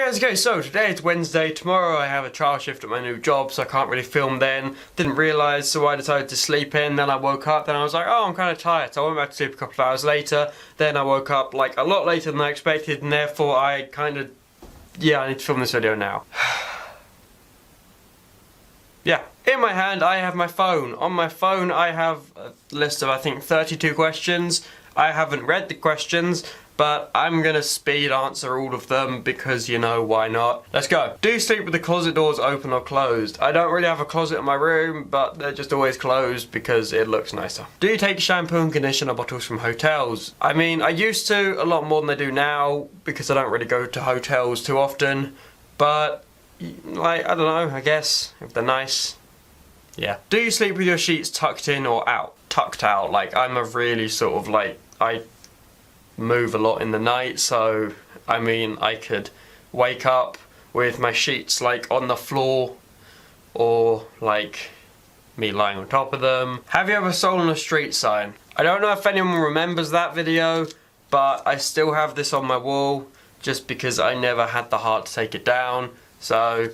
guys, okay, so today it's Wednesday. Tomorrow I have a trial shift at my new job, so I can't really film then. Didn't realise, so I decided to sleep in. Then I woke up, then I was like, oh, I'm kind of tired. So I went back to sleep a couple of hours later. Then I woke up like a lot later than I expected, and therefore I kind of, I need to film this video now. Yeah. In my hand I have my phone. On my phone I have a list of I think 32 questions. I haven't read the questions, but I'm gonna speed answer all of them because, you know, why not? Let's go. Do you sleep with the closet doors open or closed? I don't really have a closet in my room, but they're just always closed because it looks nicer. Do you take shampoo and conditioner bottles from hotels? I mean, I used to a lot more than I do now because I don't really go to hotels too often, but like, I don't know, I guess if they're nice. Yeah. Do you sleep with your sheets tucked in or out? Tucked out. Like, I'm a really sort of like, I move a lot in the night, so I mean I could wake up with my sheets like on the floor or like me lying on top of them. Have you ever stolen a street sign? I don't know if anyone remembers that video, but I still have this on my wall just because I never had the heart to take it down, so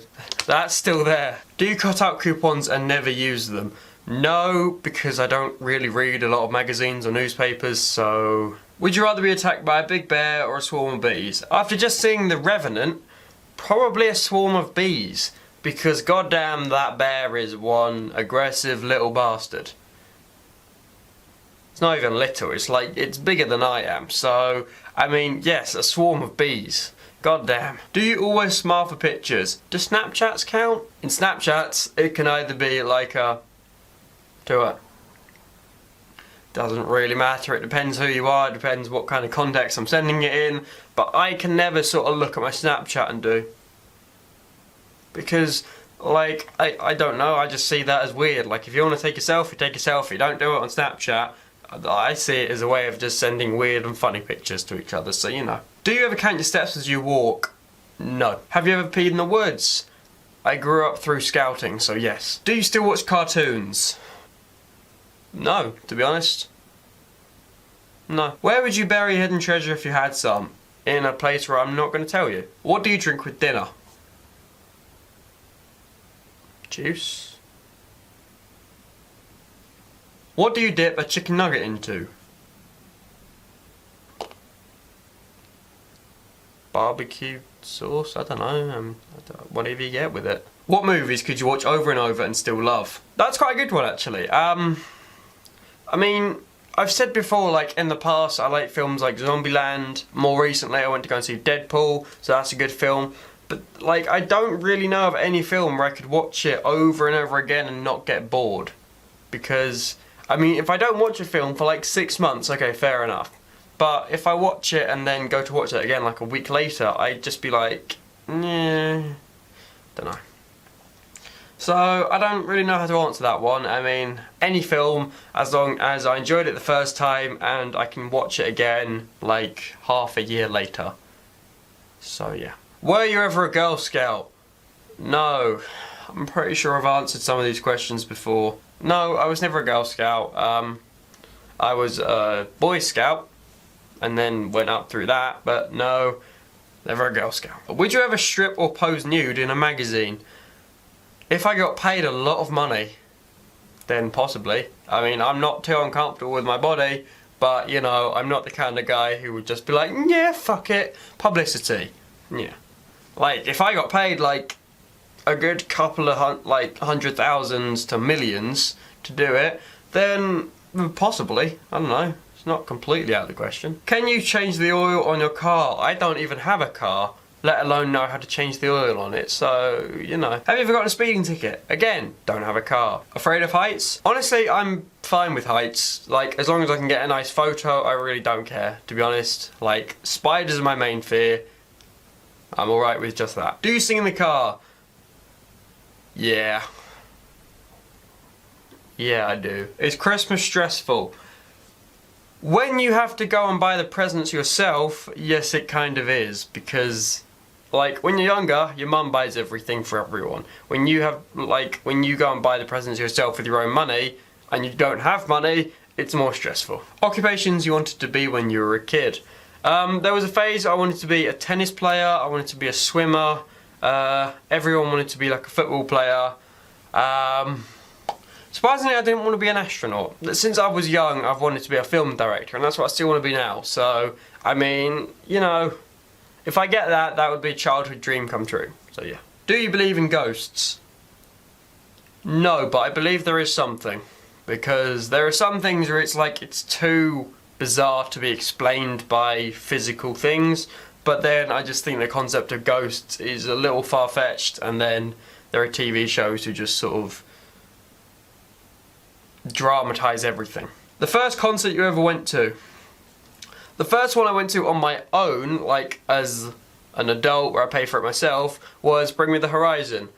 that's still there. Do you cut out coupons and never use them? No, because I don't really read a lot of magazines or newspapers, so... Would you rather be attacked by a big bear or a swarm of bees? After just seeing The Revenant, probably a swarm of bees, because goddamn that bear is one aggressive little bastard. It's not even little, it's like, it's bigger than I am, so, I mean, yes, a swarm of bees. Goddamn. Do you always smile for pictures? Do Snapchats count? In Snapchats, it can either be like a... Doesn't really matter, it depends who you are, it depends what kind of context I'm sending it in, but I can never sort of look at my Snapchat and do. Because, like, I don't know, I just see that as weird. Like, if you want to take a selfie, take a selfie, don't do it on Snapchat. I see it as a way of just sending weird and funny pictures to each other, so you know. Do you ever count your steps as you walk? No. Have you ever peed in the woods? I grew up through scouting, so yes. Do you still watch cartoons? No, to be honest. No. Where would you bury hidden treasure if you had some? In a place where I'm not going to tell you. What do you drink with dinner? Juice. What do you dip a chicken nugget into? Barbecue sauce? I don't know. Whatever you get with it. What movies could you watch over and over and still love? That's quite a good one, actually. I mean, I've said before, like, in the past, I like films like Zombieland. More recently, I went to go and see Deadpool, so that's a good film. But, like, I don't really know of any film where I could watch it over and over again and not get bored. Because, I mean, if I don't watch a film for, like, 6 months, okay, fair enough. But if I watch it and then go to watch it again, like, a week later, I'd just be like, yeah, don't know. So, I don't really know how to answer that one. I mean, any film, as long as I enjoyed it the first time and I can watch it again, like, half a year later. So, yeah. Were you ever a Girl Scout? No. I'm pretty sure I've answered some of these questions before. No, I was never a Girl Scout. I was a Boy Scout, and then went up through that, but no, never a Girl Scout. Would you ever strip or pose nude in a magazine? If I got paid a lot of money, then possibly. I mean, I'm not too uncomfortable with my body, but, you know, I'm not the kind of guy who would just be like, yeah, fuck it, publicity. Yeah. Like, if I got paid, like, a good couple of, hundred thousands to millions to do it, then possibly, I don't know. It's not completely out of the question. Can you change the oil on your car? I don't even have a car, let alone know how to change the oil on it, so, you know. Have you ever gotten a speeding ticket? Again, don't have a car. Afraid of heights? Honestly, I'm fine with heights. Like, as long as I can get a nice photo, I really don't care, to be honest. Like, spiders are my main fear. I'm alright with just that. Do you sing in the car? Yeah. Yeah, I do. Is Christmas stressful? When you have to go and buy the presents yourself, yes, it kind of is, because, like, when you're younger, your mum buys everything for everyone. When you have, like, when you go and buy the presents yourself with your own money, and you don't have money, it's more stressful. Occupations you wanted to be when you were a kid. There was a phase I wanted to be a tennis player, I wanted to be a swimmer, everyone wanted to be like a football player. Surprisingly, I didn't want to be an astronaut. Since I was young, I've wanted to be a film director, and that's what I still want to be now. So, I mean, you know, if I get that, that would be a childhood dream come true. So yeah. Do you believe in ghosts? No, but I believe there is something. Because there are some things where it's like, it's too bizarre to be explained by physical things. But then I just think the concept of ghosts is a little far-fetched, and then there are TV shows who just sort of dramatise everything. The first concert you ever went to? The first one I went to on my own, like as an adult where I paid for it myself, was Bring Me the Horizon.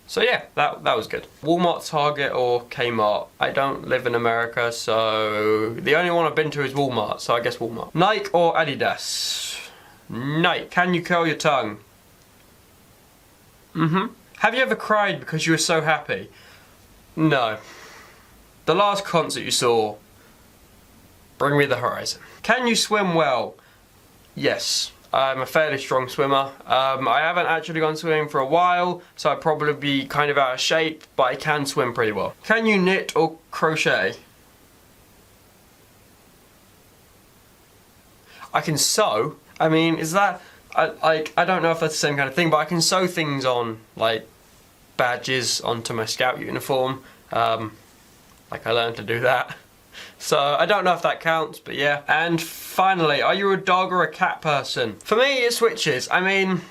So yeah, that was good. Walmart, Target or Kmart. I don't live in America, so the only one I've been to is Walmart, so I guess Walmart. Nike or Adidas? Nike. Can you curl your tongue? Have you ever cried because you were so happy? No. The last concert you saw? Bring Me the Horizon. Can you swim well? Yes. I'm a fairly strong swimmer. I haven't actually gone swimming for a while, so I'd probably be kind of out of shape, but I can swim pretty well. Can you knit or crochet? I can sew. I mean, is that... I don't know if that's the same kind of thing, but I can sew things on, like, badges onto my scout uniform. Like, I learned to do that. So, I don't know if that counts, but yeah. And finally, are you a dog or a cat person? For me, it switches. I mean,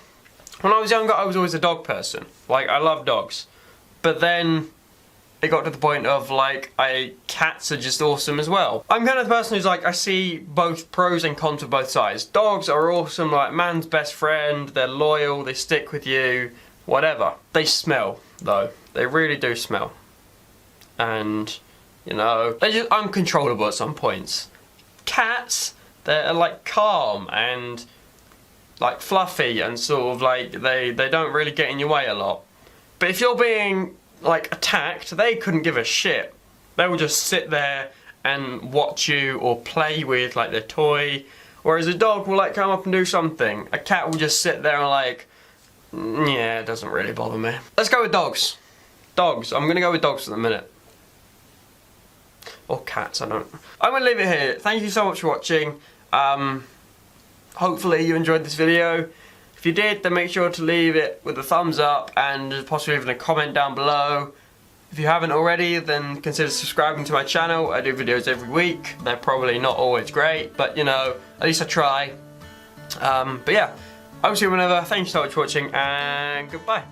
when I was younger, I was always a dog person. Like, I love dogs. But then, it got to the point of, like, cats are just awesome as well. I'm kind of the person who's like, I see both pros and cons of both sides. Dogs are awesome, like, man's best friend, they're loyal, they stick with you, whatever. They smell, though. They really do smell. And... you know, they're just uncontrollable at some points. Cats, they're like calm and like fluffy and sort of like they don't really get in your way a lot. But if you're being like attacked, they couldn't give a shit. They will just sit there and watch you or play with like their toy. Whereas a dog will like come up and do something. A cat will just sit there and like, yeah, it doesn't really bother me. Let's go with dogs. Dogs, I'm gonna go with dogs for the minute. Or cats, I don't... I'm going to leave it here. Thank you so much for watching. Hopefully you enjoyed this video. If you did, then make sure to leave it with a thumbs up and possibly even a comment down below. If you haven't already, then consider subscribing to my channel. I do videos every week. They're probably not always great, but you know, at least I try. But yeah, I'll see you whenever. Thank you so much for watching, and goodbye.